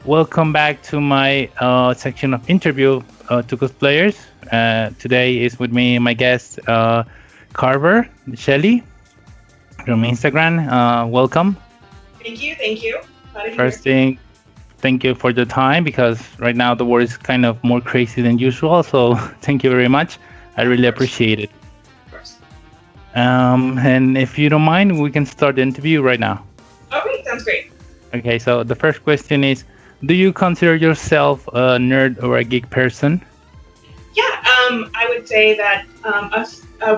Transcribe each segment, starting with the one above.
Welcome back to my section of interview to cosplayers. Today is with me my guest, Karrver, Shelly from Instagram. Welcome. Thank you. Thank you. Glad to be here. First thing, thank you for the time because right now the world is kind of more crazy than usual. So thank you very much. I really appreciate it. Of course. And if you don't mind, we can start the interview right now. Okay, sounds great. Okay, so the first question is, do you consider yourself a nerd or a geek person? Yeah, I would say that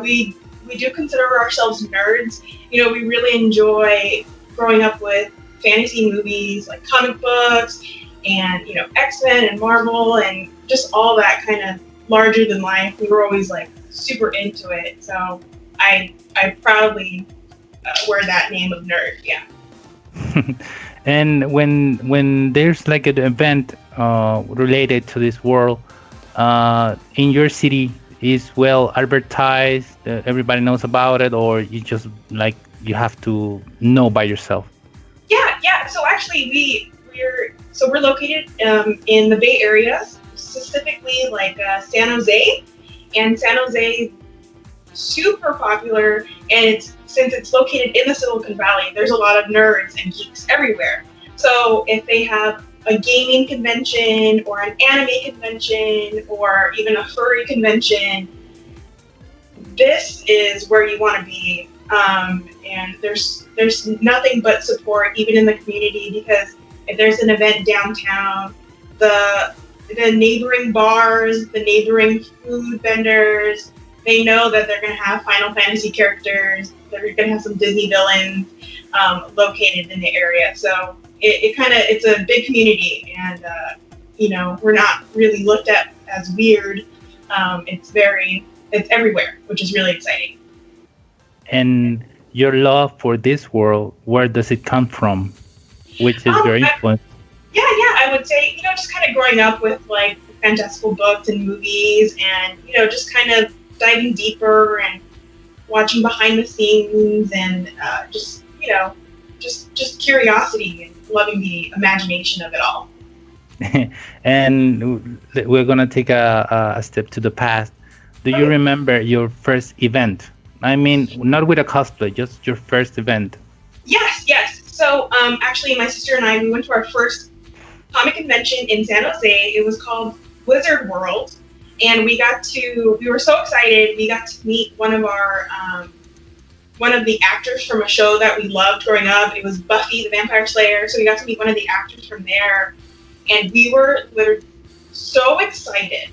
we do consider ourselves nerds. You know, we really enjoy growing up with fantasy movies like comic books and X-Men and Marvel and just all that kind of larger than life. We were always like super into it. So I proudly wear that name of nerd. Yeah. And when there's like an event related to this world in your city, is well advertised, everybody knows about it, or you just like you have to know by yourself? Yeah. So actually, we're located in the Bay Area, specifically like San Jose, and San Jose super popular, and since it's located in the Silicon Valley, there's a lot of nerds and geeks everywhere. So if they have a gaming convention or an anime convention or even a furry convention, this is where you want to be. And there's nothing but support even in the community, because if there's an event downtown, the neighboring bars, the neighboring food vendors, they know that they're going to have Final Fantasy characters. They're going to have some Disney villains located in the area. So it's a big community, and we're not really looked at as weird. It's everywhere, which is really exciting. And your love for this world, where does it come from? Which is your influence? Yeah, I would say, just kind of growing up with like fantastical books and movies, and just kind of diving deeper and watching behind the scenes, and just curiosity and loving the imagination of it all. And we're gonna take a step to the past. Do you remember your first event? I mean, not with a cosplay, just your first event. Yes. So actually, my sister and I, we went to our first comic convention in San Jose. It was called Wizard World. And we were so excited. We got to meet one of the actors from a show that we loved growing up. It was Buffy the Vampire Slayer. So we got to meet one of the actors from there. And we were literally so excited.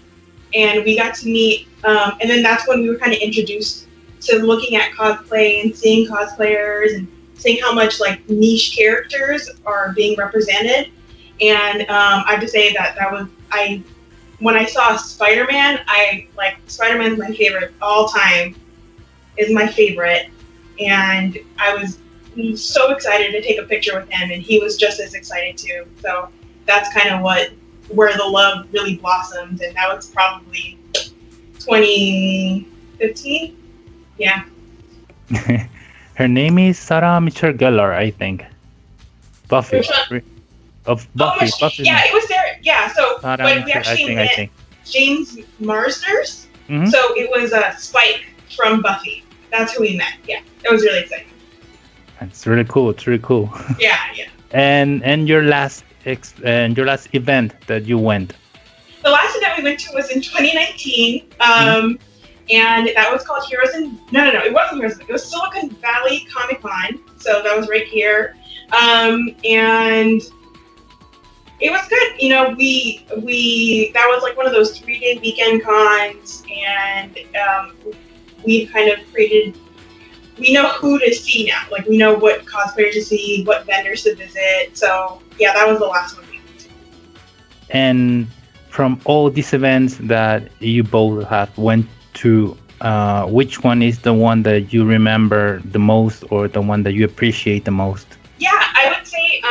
And we got to meet, and then that's when we were kind of introduced to looking at cosplay and seeing cosplayers and seeing how much like niche characters are being represented. And I have to say that was, when I saw Spider-Man, Spider-Man's my favorite all time, is my favorite. And I was so excited to take a picture with him, and he was just as excited too. So that's kind of where the love really blossomed, and that was probably 2015. Yeah. Her name is Sarah Michelle Gellar, I think. Buffy. Of Buffy. Buffy. Yeah, it was there. Yeah, so when we actually met James Marsders, so it was Spike from Buffy. That's who we met. Yeah, it was really exciting. It's really cool. It's really cool. Yeah. And your last event that you went? The last event we went to was in 2019, and that was called Heroes in... No, it wasn't Heroes. It was Silicon Valley Comic Con, so that was right here, and it was good. We that was like one of those 3-day weekend cons, and we kind of created. We know who to see now. Like, we know what cosplayers to see, what vendors to visit. So yeah, that was the last one we went to. And from all these events that you both have went to, which one is the one that you remember the most, or the one that you appreciate the most? Yeah, I would say.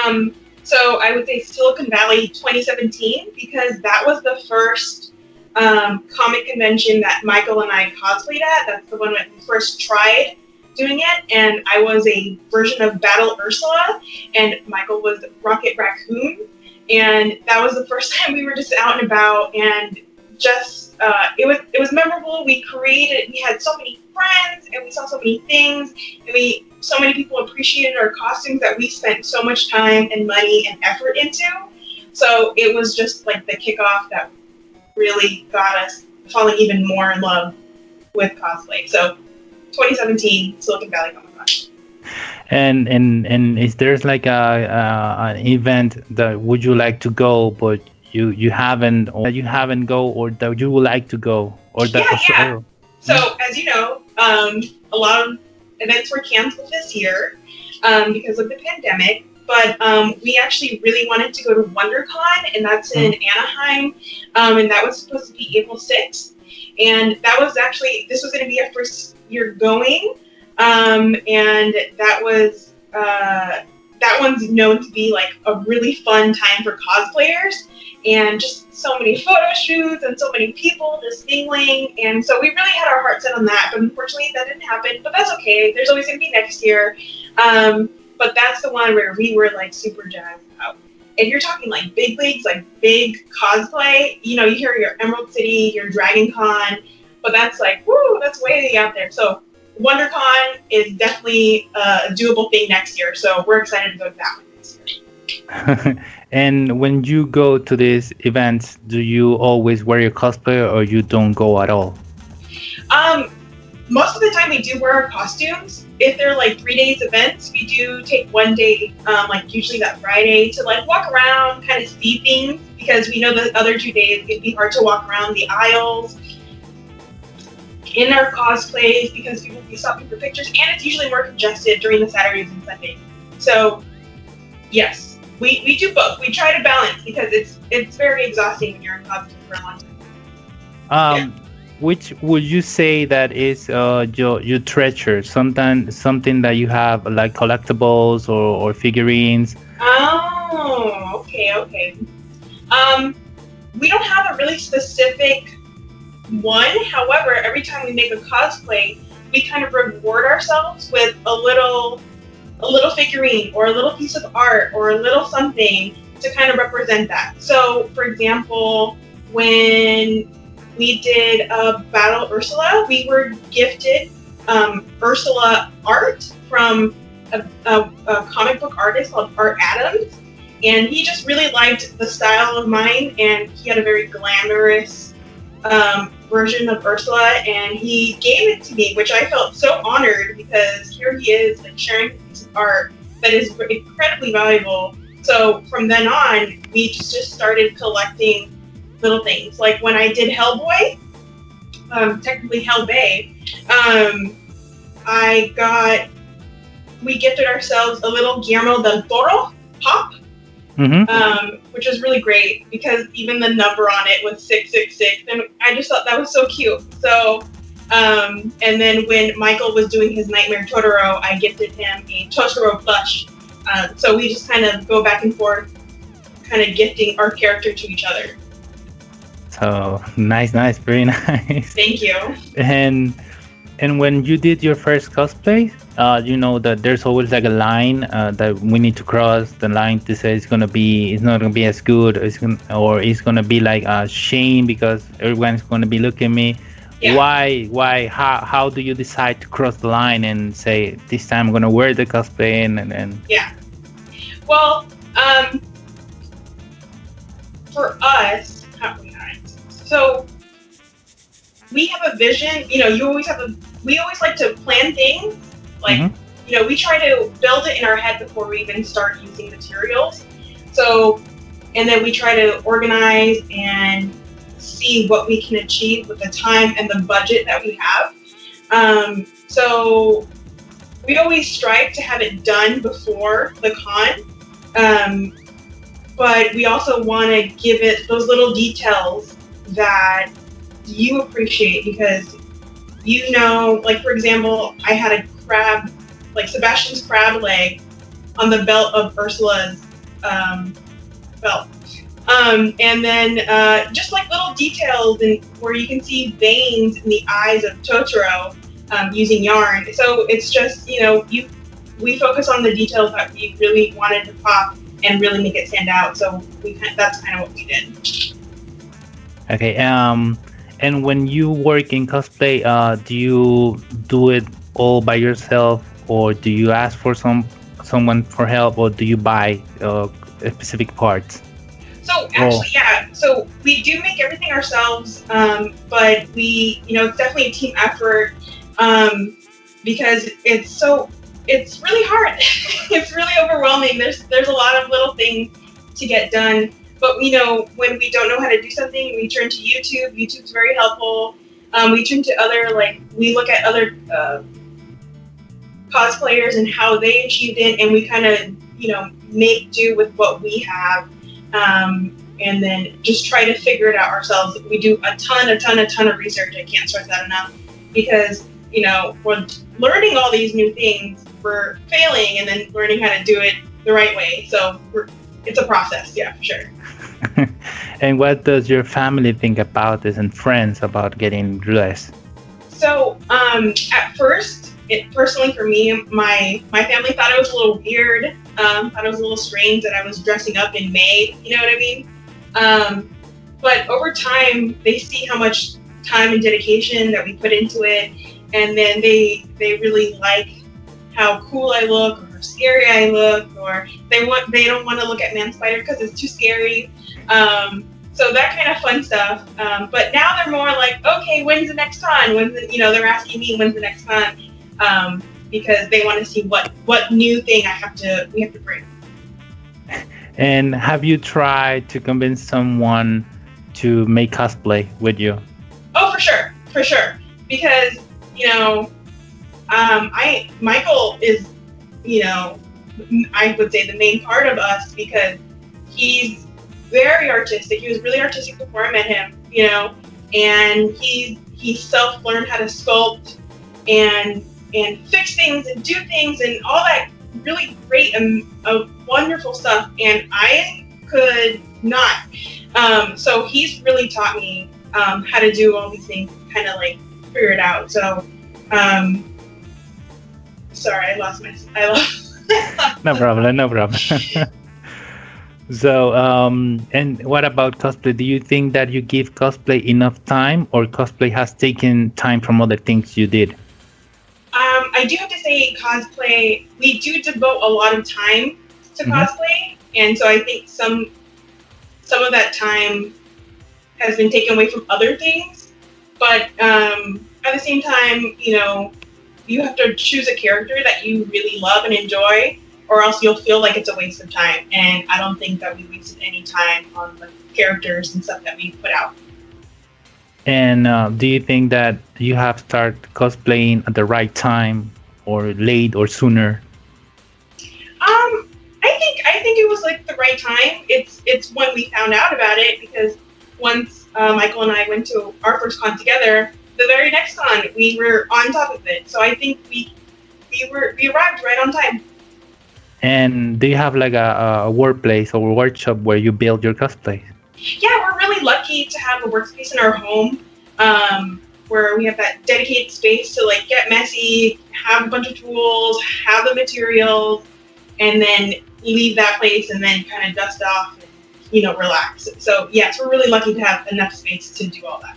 So I would say Silicon Valley 2017, because that was the first comic convention that Michael and I cosplayed at. That's the one when we first tried doing it, and I was a version of Battle Ursula, and Michael was Rocket Raccoon, and that was the first time we were just out and about, and just it was memorable. We had so many friends, and we saw so many things, and so many people appreciated our costumes that we spent so much time and money and effort into. So it was just like the kickoff that really got us falling even more in love with cosplay. So 2017 Silicon Valley Comic Con. And is there's like an event that would you like to go, but you haven't, or that you haven't go, or that you would like to go, or that? Yeah. So as you know, a lot of events were canceled this year because of the pandemic. But we actually really wanted to go to WonderCon, and that's in Anaheim, and that was supposed to be April 6th. And this was going to be our first year going, and that one's known to be like a really fun time for cosplayers, and just so many photo shoots and so many people just mingling. And so we really had our heart set on that, but unfortunately that didn't happen. But that's okay. There's always going to be next year. But that's the one where we were like super jazzed about. If you're talking like big leagues, like big cosplay, you hear your Emerald City, your Dragon Con, but that's like, woo, that's way out there. So WonderCon is definitely a doable thing next year. So we're excited to go to that one this year. And when you go to these events, do you always wear your cosplay, or you don't go at all? Most of the time we do wear our costumes. If they're like 3 days events, we do take one day, like usually that Friday, to like walk around, kind of see things, because we know the other 2 days it'd be hard to walk around the aisles in our cosplays because people will be stopping for pictures, and it's usually more congested during the Saturdays and Sundays. So yes, we do both. We try to balance because it's very exhausting when you're in costume for a long time. Which would you say that is your treasure? Something that you have, like collectibles or figurines? Oh, okay. We don't have a really specific one. However, every time we make a cosplay, we kind of reward ourselves with a little figurine or a little piece of art or a little something to kind of represent that. So, for example, when we did Battle Ursula, we were gifted Ursula art from a comic book artist called Art Adams, and he just really liked the style of mine, and he had a very glamorous version of Ursula, and he gave it to me, which I felt so honored because here he is like sharing a piece of art that is incredibly valuable. So from then on, we just started collecting little things. Like when I did Hellboy, technically Hellbay, we gifted ourselves a little Guillermo del Toro pop, which was really great because even the number on it was 666, and I just thought that was so cute. So, and then when Michael was doing his Nightmare Totoro, I gifted him a Totoro plush. So we just kind of go back and forth, kind of gifting our character to each other. So nice, very nice. Thank you. And when you did your first cosplay, you know that there's always like a line that we need to cross. The line to say it's not gonna be as good, it's gonna be like a shame because everyone's gonna be looking at me. Yeah. Why? How do you decide to cross the line and say this time I'm gonna wear the cosplay and? Yeah. Well, for us. So we have a vision, we always like to plan things. Like, we try to build it in our head before we even start using materials. So, and then we try to organize and see what we can achieve with the time and the budget that we have. So we always strive to have it done before the con. But we also want to give it those little details that you appreciate because like for example, I had a crab, like Sebastian's crab leg on the belt of Ursula's belt. And then just like little details where you can see veins in the eyes of Totoro using yarn. So it's just, we focus on the details that we really wanted to pop and really make it stand out. So that's kind of what we did. Okay. And when you work in cosplay, do you do it all by yourself, or do you ask for someone for help, or do you buy specific parts? So Oh, actually, yeah. So we do make everything ourselves, but it's definitely a team effort, because it's really hard. It's really overwhelming. There's a lot of little things to get done, but when we don't know how to do something, we turn to YouTube. YouTube's very helpful. We turn to we look at other cosplayers and how they achieved it, and we kind of make do with what we have, and then just try to figure it out ourselves. We do a ton of research. I can't stress that enough, because we're learning all these new things, we're failing, and then learning how to do it the right way. So it's a process, yeah, for sure. and what does your family think about this, and friends about getting dressed? So at first, personally for me, my family thought it was a little weird. Thought it was a little strange that I was dressing up in May. You know what I mean? But over time, they see how much time and dedication that we put into it, and then they really like how cool I look, or how scary I look, or they don't want to look at Man Spider because it's too scary. So that kind of fun stuff. But now they're more like, okay, when's the next con? They're asking me when's the next con, because they want to see what new thing we have to bring. And have you tried to convince someone to make cosplay with you? Oh, for sure. Because Michael is, I would say the main part of us, because he's very artistic. He was really artistic before I met him, and he self-learned how to sculpt and fix things and do things and all that really great and wonderful stuff, and I could not. So he's really taught me how to do all these things, kind of like figure it out. So, sorry, I lost. No problem, no problem. So, and what about cosplay? Do you think that you give cosplay enough time, or cosplay has taken time from other things you did? I do have to say, cosplay, we do devote a lot of time to cosplay, and so I think some of that time has been taken away from other things. But at the same time, you have to choose a character that you really love and enjoy, or else you'll feel like it's a waste of time. And I don't think that we wasted any time on the characters and stuff that we put out. And do you think that you have started cosplaying at the right time, or late, or sooner? I think it was like the right time. It's when we found out about it, because once Michael and I went to our first con together, the very next con we were on top of it. So I think we arrived right on time. And do you have like a workplace or workshop where you build your cosplay? Yeah, we're really lucky to have a workspace in our home, where we have that dedicated space to like get messy, have a bunch of tools, have the materials, and then leave that place and then kind of dust off and relax. So yes, we're really lucky to have enough space to do all that.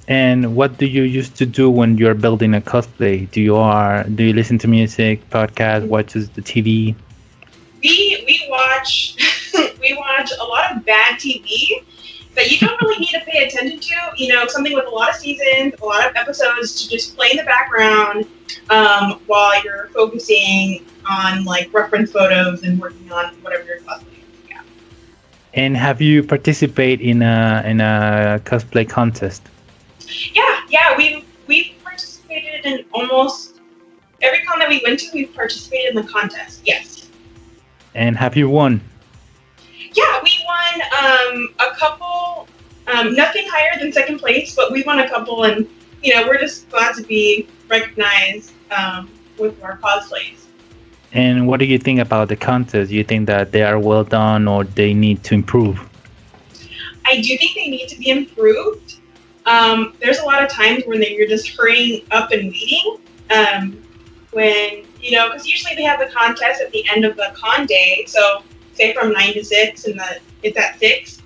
And what do you used to do when you're building a cosplay? Do you listen to music, podcast, watches the TV? We watch we watch a lot of bad TV that you don't really need to pay attention to. Something with a lot of seasons, a lot of episodes to just play in the background, while you're focusing on like reference photos and working on whatever you're cosplaying. Yeah. And have you participated in a cosplay contest? Yeah. We've participated in almost every con that we went to. We've participated in the contest. Yes. And have you won? Yeah, we won a couple. Nothing higher than second place, but we won a couple, and we're just glad to be recognized with our cosplays. And what do you think about the contest? Do you think that they are well done, or they need to improve? I do think they need to be improved. There's a lot of times when you're just hurrying up and waiting. When because usually they have the contest at the end of the con day. So say from 9 to 6, and it's at 6.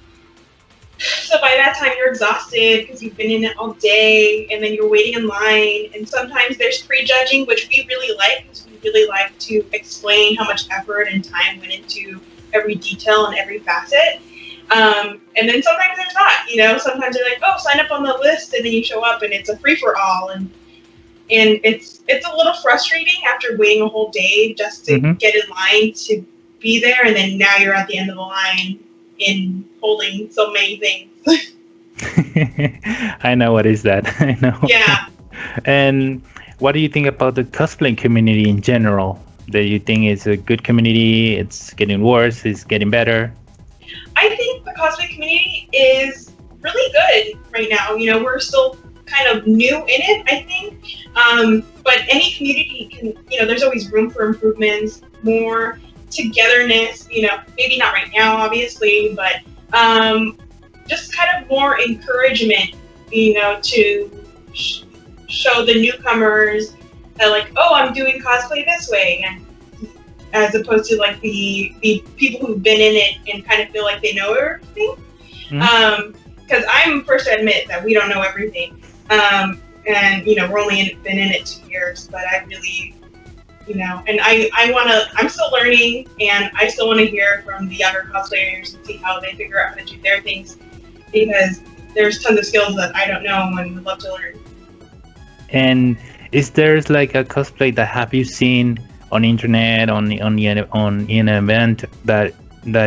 So by that time you're exhausted because you've been in it all day, and then you're waiting in line. And sometimes there's prejudging, which we really like because we really like to explain how much effort and time went into every detail and every facet. And then sometimes there's not. Sometimes they're like, "Oh, sign up on the list," and then you show up and it's a free for all, and it's a little frustrating after waiting a whole day just to Mhm. get in line to be there, and then now you're at the end of the line in holding so many things. I know what is that. I know. Yeah, And what do you think about the cosplay community in general? Do you think it's a good community? It's getting worse? It's getting better? I think the cosplay community is really good right now. We're still kind of new in it, I think. But any community can, there's always room for improvements, more togetherness, maybe not right now, obviously, but just kind of more encouragement, to show the newcomers that, like, oh, I'm doing cosplay this way, and as opposed to like the people who've been in it and kind of feel like they know everything. Because I'm first to admit that we don't know everything. And we're only been in it 2 years, but I really, and I'm still learning, and I still want to hear from the younger cosplayers and see how they figure out how to do their things, because there's tons of skills that I don't know and would love to learn. And is there like a cosplay that have you seen on internet on an event that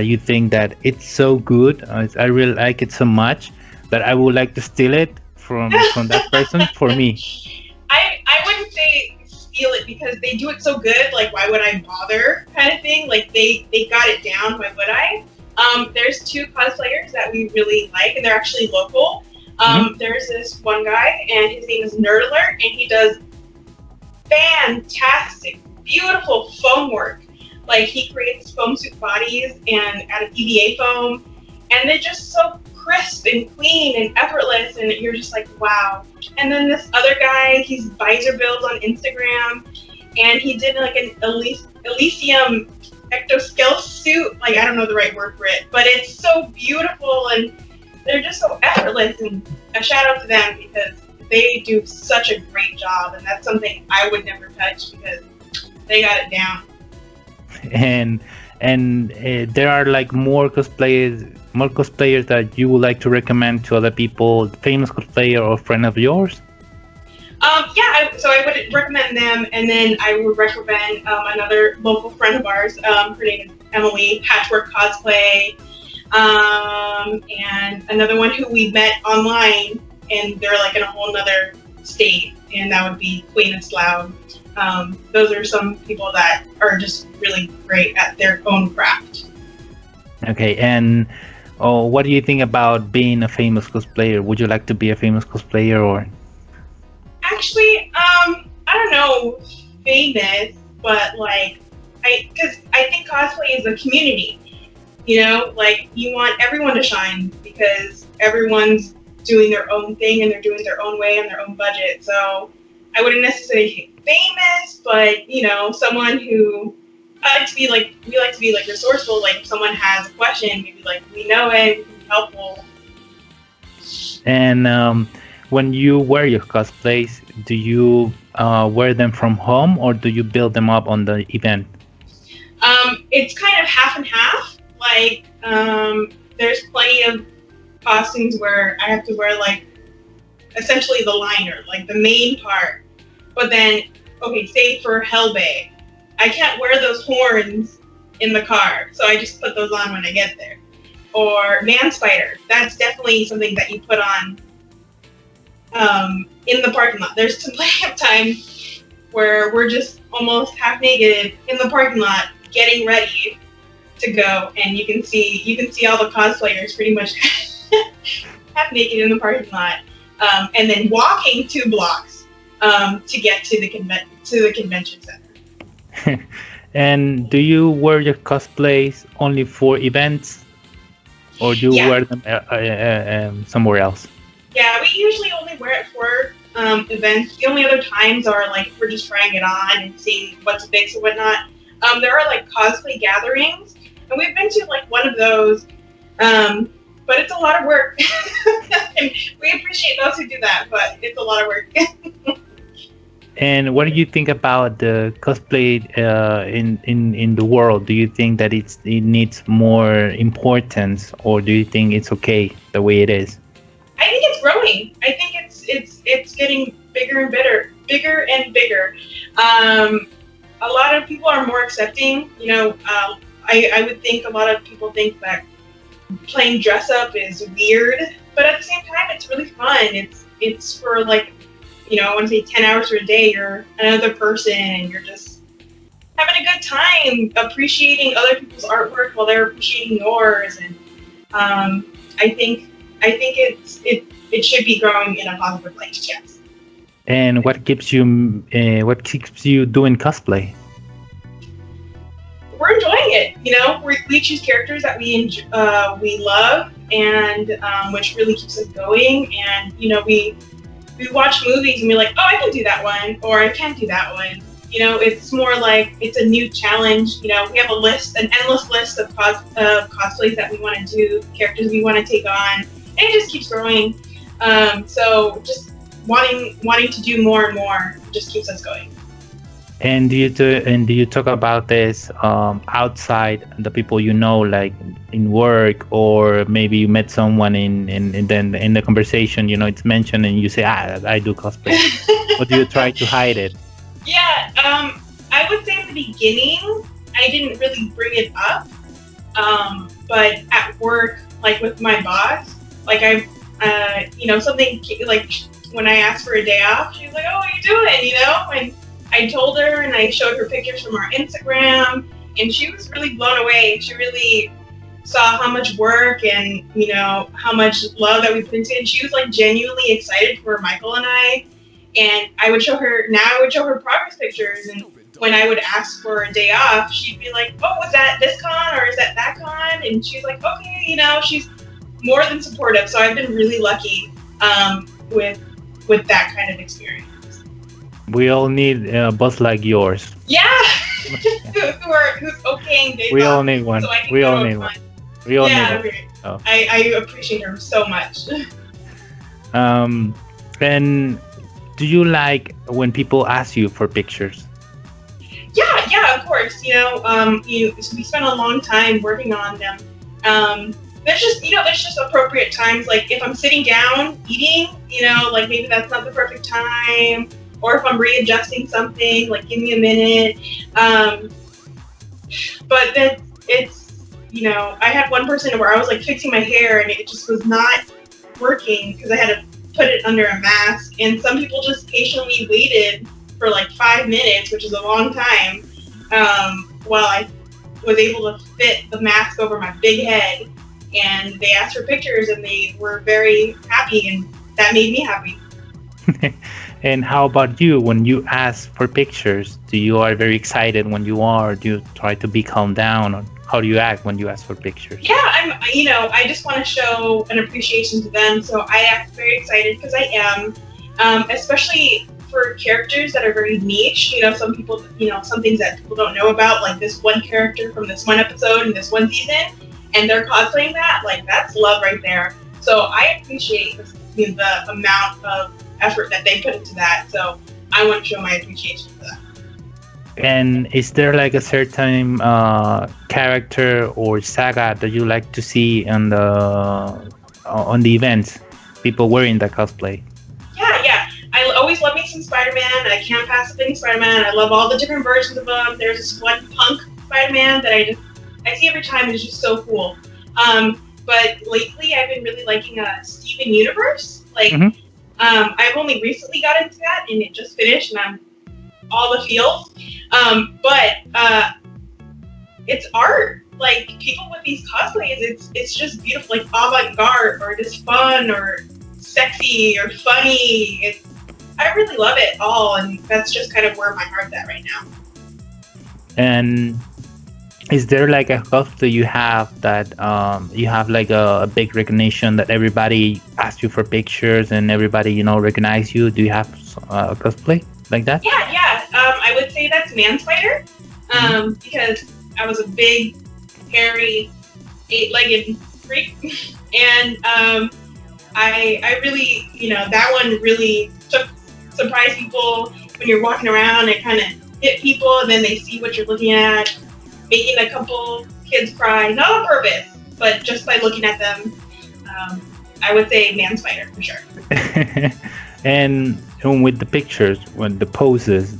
you think that it's so good? I really like it so much that I would like to steal it from that person for me. I wouldn't say steal it because they do it so good. Like, why would I bother? Kind of thing. Like, they got it down. Why would I? There's 2 cosplayers that we really like, and they're actually local. There's this one guy, and his name is Nerd Alert, and he does fantastic, beautiful foam work. Like, he creates foam suit bodies and out of EVA foam, and they're just so crisp and clean and effortless, and you're just like, wow. And then this other guy, he's visor builds on Instagram, and he did like an Elysium ectoskeleton suit. Like, I don't know the right word for it, but it's so beautiful, and they're just so effortless, and a shout out to them because they do such a great job, and that's something I would never touch because they got it down. And there are like more cosplayers that you would like to recommend to other people, famous cosplayer or friend of yours? So I would recommend them, and then I would recommend another local friend of ours. Her name is Emily, Patchwork Cosplay, and another one who we met online, and they're like in a whole nother state, and that would be Queen of Slough. Those are some people that are just really great at their own craft. Okay, and what do you think about being a famous cosplayer? Would you like to be a famous cosplayer or? Actually, I don't know, famous, but like, because I think cosplay is a community. Like, you want everyone to shine because everyone's doing their own thing and they're doing their own way on their own budget. So I wouldn't necessarily say famous, but someone who we like to be like resourceful. Like, if someone has a question, maybe like we know it, we can be helpful. And when you wear your cosplays, do you wear them from home or do you build them up on the event? It's kind of half and half. Like, there's plenty of costumes where I have to wear like essentially the liner, like the main part. But then, okay, say for Hellbay, I can't wear those horns in the car, so I just put those on when I get there. Or Man Spider, that's definitely something that you put on in the parking lot. There's plenty of time where we're just almost half naked in the parking lot getting ready to go, and you can see all the cosplayers pretty much half naked in the parking lot, and then walking 2 blocks to get to the convention center. And do you wear your cosplays only for events, or do you wear them somewhere else? Yeah, we usually only wear it for events. The only other times are like if we're just trying it on and seeing what to fix or whatnot. There are like cosplay gatherings and we've been to like one of those, but it's a lot of work. And we appreciate those who do that, but it's a lot of work. And what do you think about the cosplay in the world? Do you think that it needs more importance, or do you think it's okay the way it is? I think it's growing. I think it's getting bigger and bigger and bigger. A lot of people are more accepting. I would think a lot of people think that playing dress up is weird, but at the same time, it's really fun. It's for like, I want to say 10 hours a day. You're another person, and you're just having a good time, appreciating other people's artwork while they're appreciating yours. And I think it should be growing in a positive light. Yes. And what keeps you doing cosplay? We're enjoying it. We choose characters that we love, and which really keeps us going. And we watch movies and we're like, oh, I can do that one, or I can't do that one. It's more like it's a new challenge. We have an endless list of cosplays that we want to do, characters we want to take on, and it just keeps growing. So just wanting to do more and more just keeps us going. And do you talk about this outside the people like in work, or maybe you met someone in the conversation, it's mentioned and you say, I do cosplay, or do you try to hide it? Yeah, I would say at the beginning I didn't really bring it up, but at work, like with my boss, like something like when I asked for a day off, she was like, oh, what are you doing? And I told her, and I showed her pictures from our Instagram, and she was really blown away. She really saw how much work and, how much love that we put into it. And she was like genuinely excited for Michael and I. And I would show her progress pictures. And when I would ask for a day off, she'd be like, oh, was that this con or is that that con? And she's like, okay, she's more than supportive. So I've been really lucky with that kind of experience. We all need a boss like yours. Yeah, who's okaying days We off, all need one. So I can We go all to need a one. con. We all Yeah, need one. okay. Oh. I appreciate her so much. And do you like when people ask you for pictures? Yeah, of course. We spent a long time working on them. There's just appropriate times, like if I'm sitting down eating, like maybe that's not the perfect time, or if I'm readjusting something, like give me a minute. But then I had one person where I was like fixing my hair and it just was not working because I had to put it under a mask, and some people just patiently waited for like 5 minutes, which is a long time, while I was able to fit the mask over my big head. And they asked for pictures, and they were very happy, and that made me happy. And how about you? When you ask for pictures, do you are very excited when you are? Or do you try to be calm down? Or how do you act when you ask for pictures? Yeah, I just want to show an appreciation to them, so I act very excited because I am, especially for characters that are very niche. Some people, some things that people don't know about, like this one character from this one episode in this one season, and they're cosplaying that. Like, that's love right there. So I appreciate the amount of effort that they put into that. So I want to show my appreciation for that. And is there like a certain character or saga that you like to see on the events? People wearing the cosplay. Yeah. I always love me some Spider-Man. I can't pass up any Spider-Man. I love all the different versions of them. There's this one punk Spider-Man that I see every time, and it's just so cool. But lately I've been really liking Steven Universe. Like, I've only recently got into that, and it just finished, and I'm all the feels. But it's art. Like, people with these cosplays, it's just beautiful, like avant-garde, or just fun, or sexy, or funny. I really love it all, and that's just kind of where my heart's at right now. And is there like a cosplay you have that you have like a big recognition that everybody asks you for pictures and everybody recognize you? Do you have a cosplay like that? Yeah. I would say that's Manspider, because I was a big hairy, eight-legged freak, and I really, that one really surprised people when you're walking around. It kind of hit people, and then they see what you're looking at, making a couple kids cry, not on purpose, but just by looking at them. I would say man spider for sure. And with the pictures, with the poses,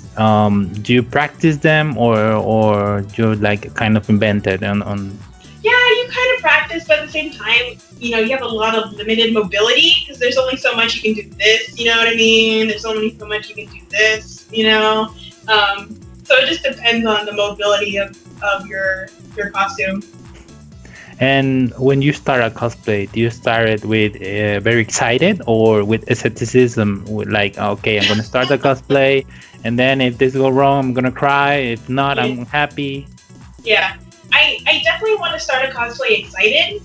do you practice them, or you like kind of invented on? Yeah, you kind of practice, but at the same time, you have a lot of limited mobility because there's only so much you can do this. You know what I mean? There's only so much you can do this. So it just depends on the mobility of your costume. And when you start a cosplay, do you start it with very excited or with skepticism? With like, okay, I'm gonna start the cosplay, and then if this go wrong, I'm gonna cry. If not, I'm happy. Yeah, I definitely want to start a cosplay excited.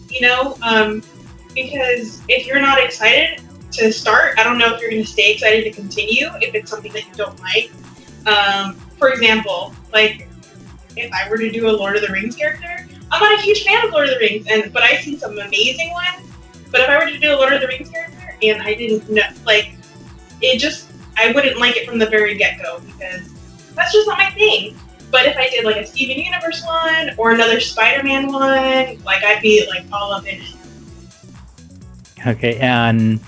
Because if you're not excited to start, I don't know if you're gonna stay excited to continue if it's something that you don't like. For example, like if I were to do a Lord of the Rings character. I'm not a huge fan of Lord of the Rings, but I've seen some amazing ones. But if I were to do a Lord of the Rings character and I didn't know, I wouldn't like it from the very get-go because that's just not my thing. But if I did like a Steven Universe one or another Spider-Man one, like I'd be like all up in it. Okay, and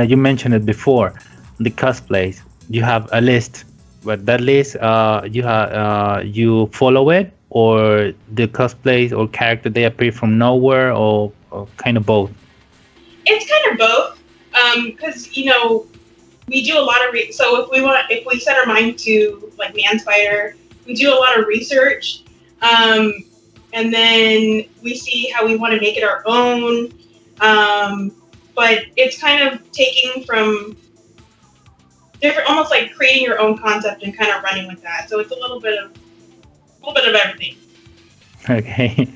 you mentioned it before, the cosplays. You have a list, but that list, you follow it, or the cosplays or character they appear from nowhere, or kind of both? It's kind of both, because we do a lot of so if we set our mind to like man spider, we do a lot of research, and then we see how we want to make it our own. But it's kind of taking from different, almost like creating your own concept and kind of running with that. So it's a little bit of everything. Okay,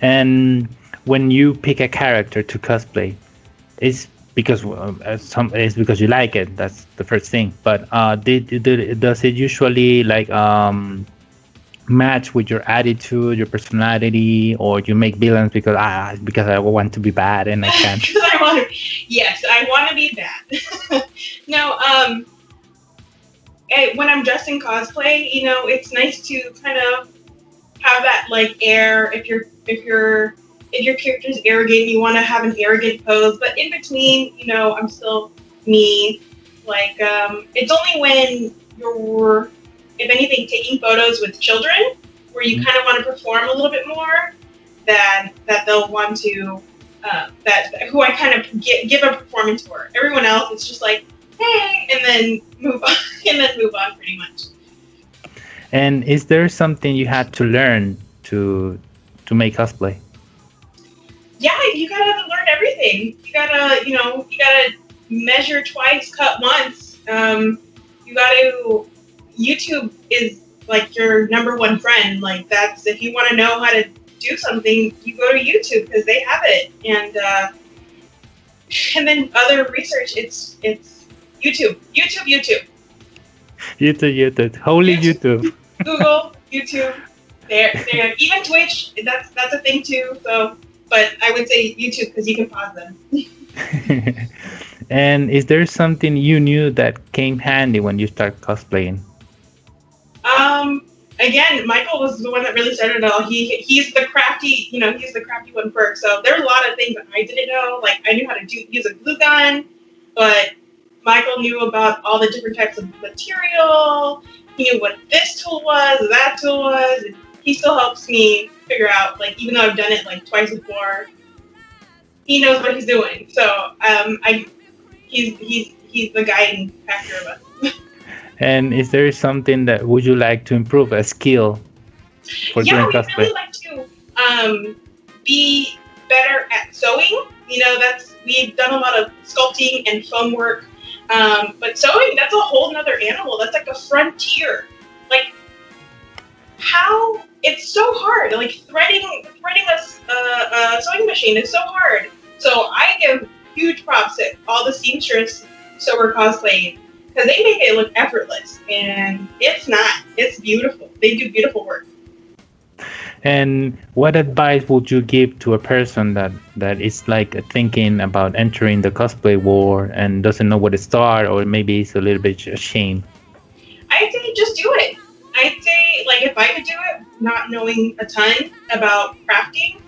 and when you pick a character to cosplay, it's because it's because you like it. That's the first thing. But does it usually like match with your attitude, your personality, or you make villains because I want to be bad and I can't? Yes, I want to be bad. No, when I'm dressed in cosplay, it's nice to kind of have that like air. If your character's arrogant, you want to have an arrogant pose. But in between, I'm still me. Like it's only when you're, if anything, taking photos with children where you kind of want to perform a little bit more that they'll want to who I kind of give a performance for. Everyone else, it's just like, hey, and then move on, pretty much. And is there something you had to learn to make cosplay? Yeah, you gotta learn everything. You gotta measure twice, cut once. YouTube is like your number one friend. Like that's, if you want to know how to do something, you go to YouTube because they have it. And then other research, it's YouTube. Holy YouTube. Google, YouTube. There. Even Twitch, that's a thing too. So, but I would say YouTube because you can pause them. And is there something you knew that came handy when you start cosplaying? Again, Michael was the one that really started it all. He's the crafty, he's the crafty one first. So there are a lot of things that I didn't know. Like I knew how to use a glue gun, but Michael knew about all the different types of material. He knew what this tool was, that tool was. And he still helps me figure out, like, even though I've done it like twice before, he knows what he's doing. So he's the guiding factor of us. And is there something that would you like to improve, a skill for doing cosplay? Yeah, we really like to be better at sewing. We've done a lot of sculpting and foam work. But sewing, that's a whole nother animal. That's like a frontier. Like how it's so hard. Like threading a sewing machine is so hard. So I give huge props to all the seamstress sewer cosplaying because they make it look effortless, and it's not. It's beautiful. They do beautiful work. And what advice would you give to a person that is like thinking about entering the cosplay world and doesn't know where to start, or maybe is a little bit ashamed? I'd say just do it. I'd say, like, if I could do it, not knowing a ton about crafting,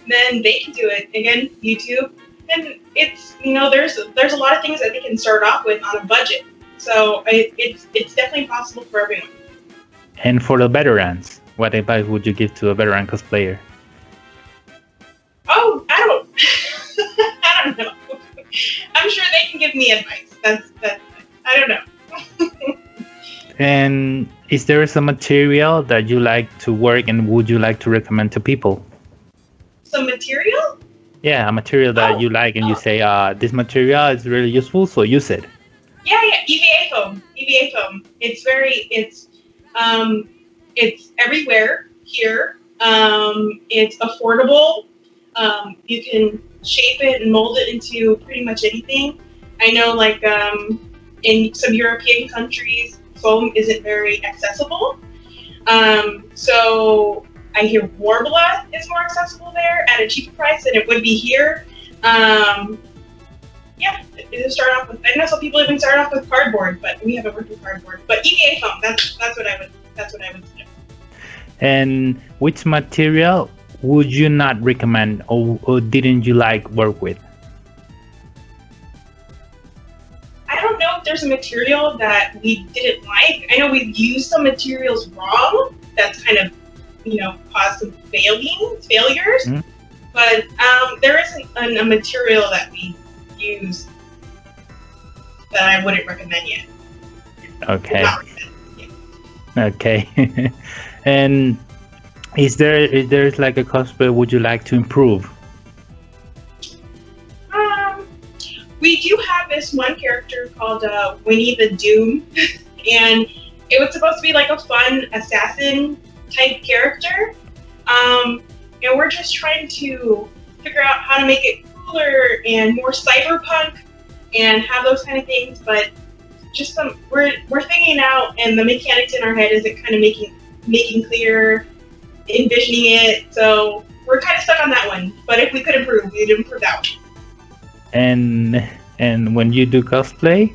then they can do it. Again, YouTube, and it's there's a lot of things that they can start off with on a budget. So it's definitely possible for everyone. And for the veterans, what advice would you give to a veteran cosplayer? Oh, I don't, I don't know. I'm sure they can give me advice. That's I don't know. And is there some material that you like to work and would you like to recommend to people? Some material? Yeah, a material that you like and you say, this material is really useful, so use it. Yeah, EVA foam. EVA foam. It's everywhere here. It's affordable. You can shape it and mold it into pretty much anything. I know, like, in some European countries, foam isn't very accessible. So I hear Warbla is more accessible there at a cheaper price than it would be here. Yeah, it start off with. I know some people even start off with cardboard, but we haven't worked with cardboard. But EVA foam, that's what I would suggest. And which material would you not recommend or didn't you like work with? I don't know if there's a material that we didn't like. I know we've used some materials wrong. That's kind of, caused some failures. Mm-hmm. But there isn't a material that we use that I wouldn't recommend yet. Okay. Not recommend. Yeah. Okay. And is there like a cosplay would you like to improve? We do have this one character called Winnie the Doom, and it was supposed to be like a fun assassin type character. And we're just trying to figure out how to make it cooler and more cyberpunk and have those kind of things. But just we're figuring out, and the mechanics in our head isn't kind of making clear, envisioning it. So we're kind of stuck on that one. But if we could improve, we'd improve that one. And when you do cosplay,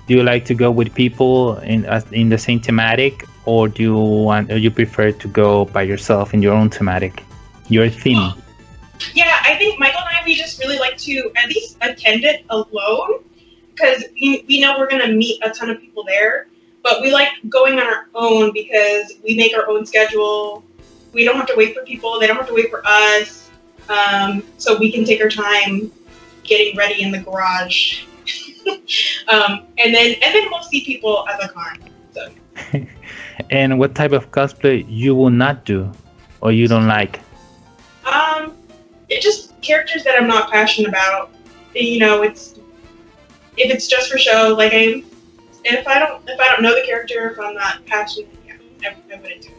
do you like to go with people in the same thematic, or or you prefer to go by yourself in your own thematic, your theme? Yeah, I think Michael and I, we just really like to at least attend it alone, because we know we're gonna meet a ton of people there. But we like going on our own because we make our own schedule. We don't have to wait for people. They don't have to wait for us. So we can take our time getting ready in the garage. And then we'll see people at the con. So. And what type of cosplay you will not do or you don't like? It's just characters that I'm not passionate about. If it's just for show, like if I don't know the character, if I'm not passionate, I wouldn't do it.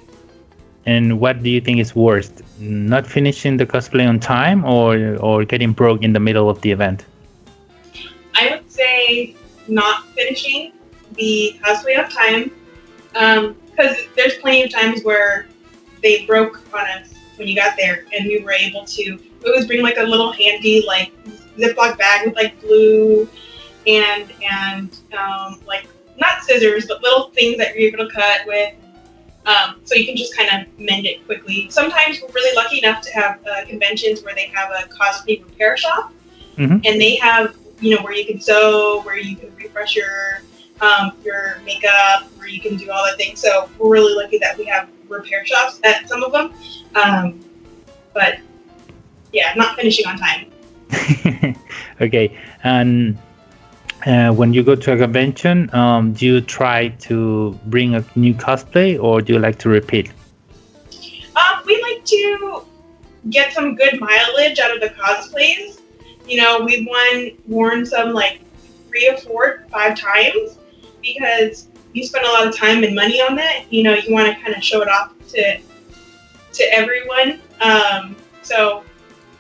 And what do you think is worst? Not finishing the cosplay on time or getting broke in the middle of the event? I would say not finishing the cosplay on time, because there's plenty of times where they broke on us when you got there, and we were able to always bring like a little handy like Ziploc bag with like glue and like not scissors but little things that you're able to cut with. So you can just kind of mend it quickly. Sometimes we're really lucky enough to have conventions where they have a cosplay repair shop, and they have where you can sew, where you can refresh your makeup, where you can do all that things. So we're really lucky that we have repair shops at some of them. But yeah, not finishing on time. Okay, and when you go to a convention, do you try to bring a new cosplay or do you like to repeat? We like to get some good mileage out of the cosplays. We've worn some like 3 or 4, 5 times because you spend a lot of time and money on that. You want to kind of show it off to everyone. So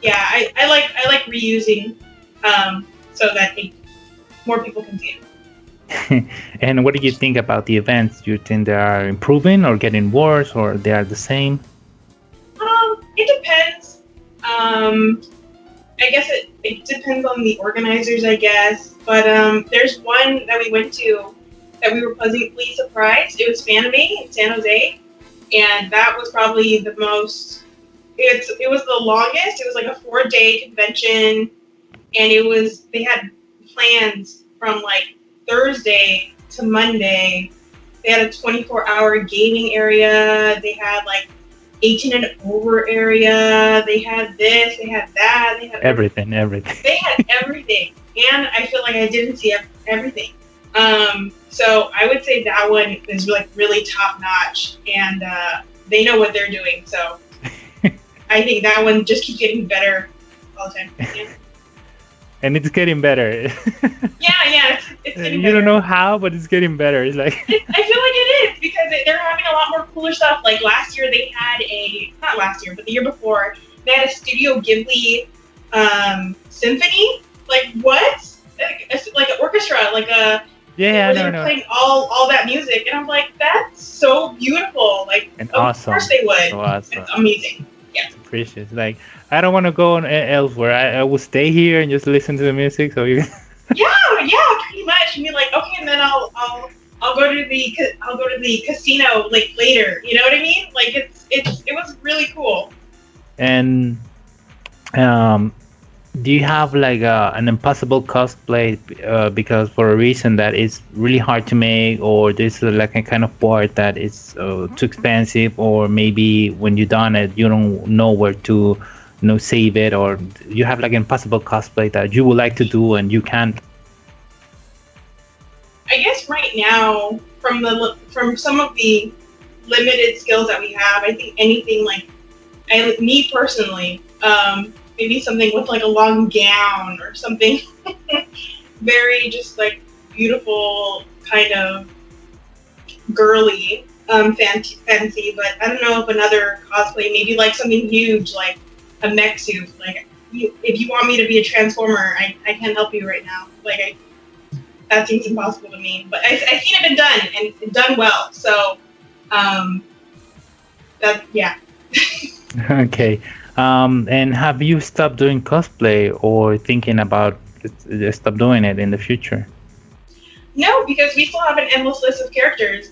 yeah, I like reusing so that more people can see it. And what do you think about the events? Do you think they are improving or getting worse or they are the same? It depends. I guess it depends on the organizers, I guess. But there's one that we went to that we were pleasantly surprised. It was Fanime in San Jose, and that was probably the most. It was the longest. It was like a 4-day convention, and they had plans from like Thursday to Monday. They had a 24-hour gaming area. They had like 18 and over area. They had this. They had that. They had Everything, everything. They had everything, and I feel like I didn't see everything. So I would say that one is like really top notch, and they know what they're doing. So I think that one just keeps getting better all the time. Yeah. And it's getting better. Yeah, it's getting You better. don't know how, but it's getting better. It's like I feel like it is because they're having a lot more cooler stuff. Like last year, they had not last year, but the year before, they had a Studio Ghibli symphony. Like what? Like an orchestra, like a yeah, where no, they were no. playing all that music, and I'm like, that's so beautiful. Like, And of awesome. course they would. So awesome. It's amazing. It's precious. Like I don't want to go elsewhere. I will stay here and just listen to the music. So you. Yeah, pretty much. And you're like, okay, and then I'll go to the casino like later. You know what I mean? Like it was really cool. And do you have like an impossible cosplay because for a reason that is really hard to make, or there's like a kind of part that is too expensive, or maybe when you done it you don't know where to save it, or you have like impossible cosplay that you would like to do and you can't? I guess right now, from some of the limited skills that we have, I think anything like me personally, maybe something with like a long gown or something very just like beautiful, kind of girly, fancy. But I don't know if another cosplay, maybe like something huge, like a mech suit. Like if you want me to be a transformer, I can't help you right now. Like that seems impossible to me. But I've seen it been done and done well. So that yeah. Okay. And have you stopped doing cosplay or thinking about stop doing it in the future? No, because we still have an endless list of characters.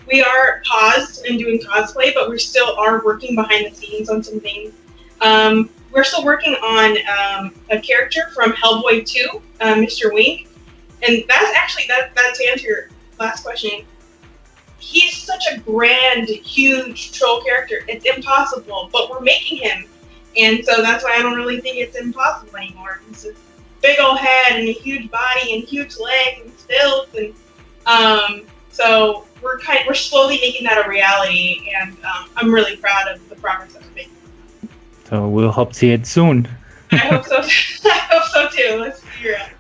We are paused in doing cosplay, but we still are working behind the scenes on some things. We're still working on a character from Hellboy 2, Mr. Wink, and that's actually that to answer your last question. He's such a grand, huge troll character. It's impossible, but we're making him, and so that's why I don't really think it's impossible anymore. He's this big old head and a huge body and huge legs and stilts, and so we're slowly making that a reality, and I'm really proud of the progress that we're making. So we'll hope to see it soon. I hope so. I hope so too. Let's figure out.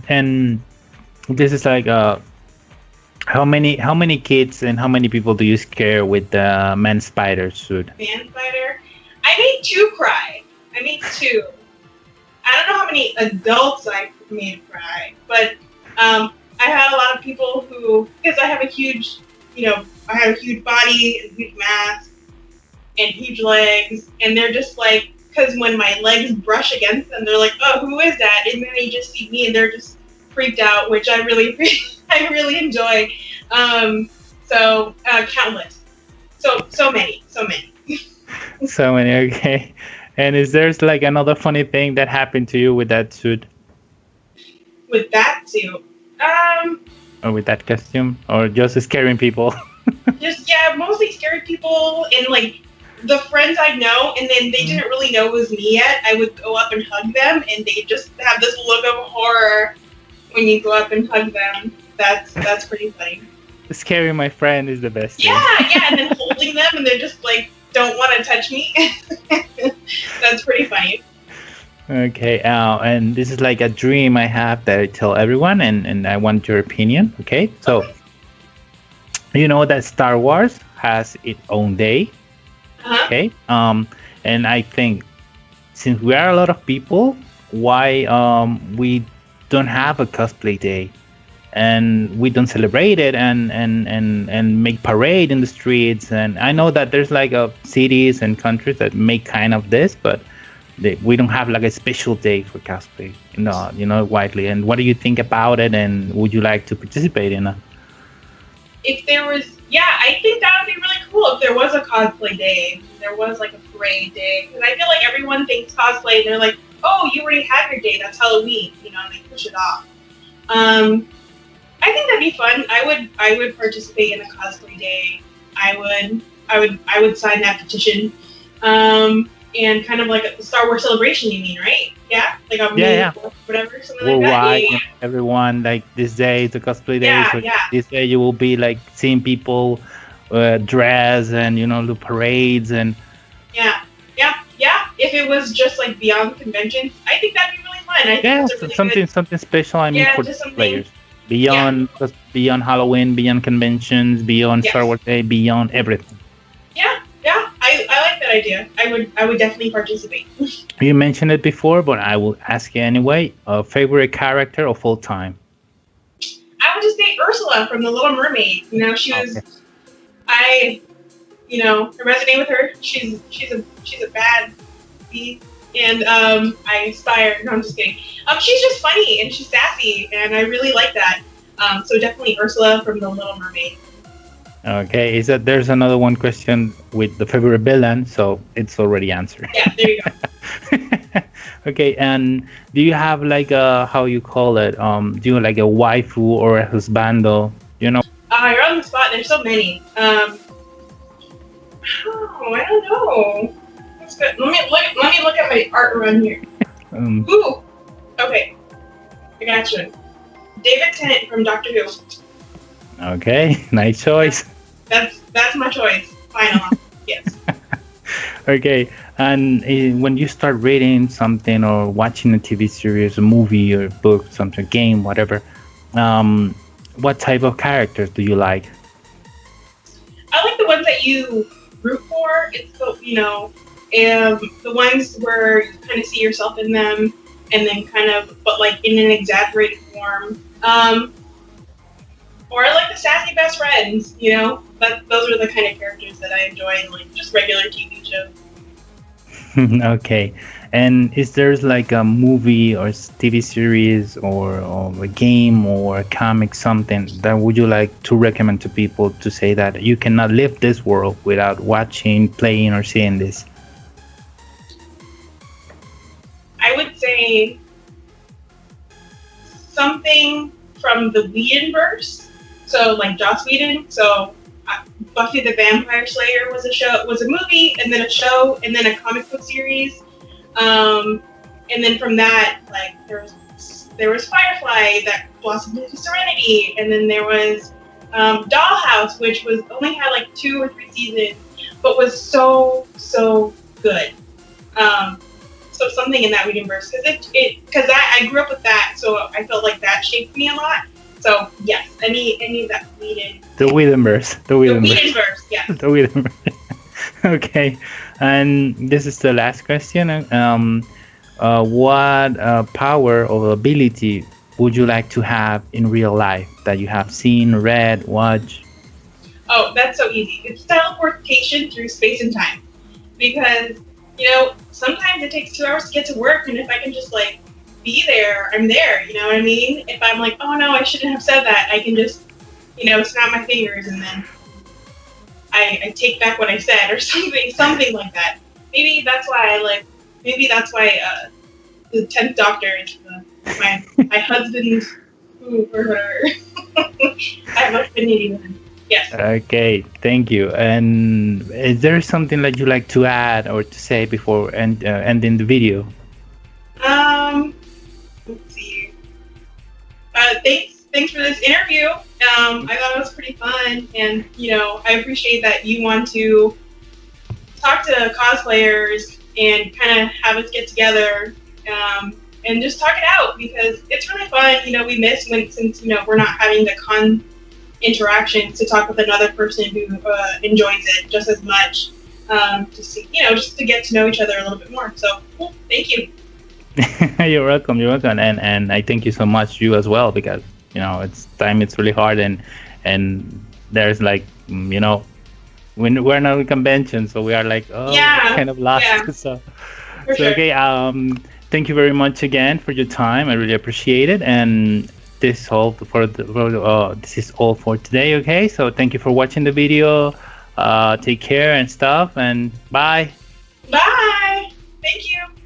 And this is like how many kids and how many people do you scare with the man spider suit? Man spider. I made 2 cry. I made 2. I don't know how many adults I made cry, but I had a lot of people who, because I have a huge, I have a huge body, a huge mass, and huge legs, and they're just like, because when my legs brush against them, they're like, oh, who is that? And then they just see me and they're just freaked out, which I really enjoy. So countless. So many. So many, okay. And is there's like another funny thing that happened to you with that suit? With that suit? Or with that costume? Or just scaring people? Mostly scared people and like the friends I know, and then they didn't really know it was me yet. I would go up and hug them, and they just have this look of horror when you go up and hug them. That's pretty funny. Scaring my friend is the best thing. Yeah, and then holding them, and they're just like, don't want to touch me. That's pretty funny. Okay, and this is like a dream I have that I tell everyone, and I want your opinion. Okay, so you know that Star Wars has its own day. Uh-huh. Okay, and I think since we are a lot of people, why we don't have a cosplay day? and we don't celebrate it and make parade in the streets. And I know that there's like cities and countries that make kind of this, but we don't have like a special day for cosplay, widely. And what do you think about it? And would you like to participate in it? If there was, yeah, I think that would be really cool if there was a cosplay day. There was like a parade day, because I feel like everyone thinks cosplay and they're like, oh, you already have your day, that's Halloween, and they push it off. I think that'd be fun. I would participate in a cosplay day. I would sign that petition. And kind of like a Star Wars celebration, you mean, right? Yeah, like a whatever, something worldwide, like that. Everyone, like this day is a cosplay day. Yeah, so this day you will be like seeing people dress and do parades and. Yeah. If it was just like beyond conventions, I think that'd be really fun. I think it's a really something special. I mean, for players beyond Halloween, beyond conventions, beyond Star Wars Day, beyond everything. Yeah, I like that idea. I would definitely participate. You mentioned it before, but I will ask you anyway. Favorite character of all time? I would just say Ursula from The Little Mermaid. She was. I resonate with her. She's a bad bee, and I aspire. No, I'm just kidding. She's just funny and she's sassy, and I really like that. So definitely Ursula from The Little Mermaid. Okay, there's another one question with the favorite villain, so it's already answered. Yeah, there you go. Okay, and do you have like how you call it? Do you like a waifu or a husbando? You're on the spot. There's so many. I don't know. That's good. Let me look at my art run here. Ooh. Okay. I got you. David Tennant from Doctor Who. Okay, nice choice. That's my choice. Final. Yes. Okay, and when you start reading something or watching a TV series, a movie or book, something, game, whatever, what type of characters do you like? I like the ones that you root for. It's the ones where you kind of see yourself in them, and then kind of, but like in an exaggerated form. Or like the sassy best friends, those are the kind of characters that I enjoy in like just regular TV shows. Okay, and is there like a movie or TV series or a game or a comic, something that would you like to recommend to people to say that you cannot live this world without watching, playing, or seeing this? I would say something from the Whedonverse. So like Joss Whedon. So Buffy the Vampire Slayer was a movie, and then a show, and then a comic book series. And then from that, like there was Firefly that blossomed into Serenity, and then there was Dollhouse, which only had like 2 or 3 seasons, but was so good. So something in that Whedonverse, because I grew up with that, so I felt like that shaped me a lot. So yes, any of that Whedon. The Whedonverse. The Whedonverse, yeah. The Whedonverse. Okay, and this is the last question. What power or ability would you like to have in real life that you have seen, read, watched? Oh, that's so easy. It's teleportation through space and time. Because, sometimes it takes 2 hours to get to work, and if I can just like be there, I'm there, you know what I mean? If I'm like, oh no, I shouldn't have said that, I can just, snap my fingers and then I take back what I said or something like that. Maybe that's why the 10th Doctor is my husband or her. I have affinity with him. Yes. Okay, thank you. And is there something that you like to add or to say before ending the video? Let's see. Thanks for this interview. I thought it was pretty fun, and I appreciate that you want to talk to cosplayers and kind of have us get together and just talk it out, because it's really fun. We miss since we're not having the con interactions to talk with another person who enjoys it just as much. Just to get to know each other a little bit more. So cool. Thank you. You're welcome, and I thank you so much, you as well, because it's time. It's really hard, and there's like we're not a convention, so we are like, oh, Yeah, kind of lost. yeah, So for so sure. okay. Thank you very much again for your time. I really appreciate it. And this is all this is all for today. Okay. So thank you for watching the video. Take care and stuff. And bye. Bye. Thank you.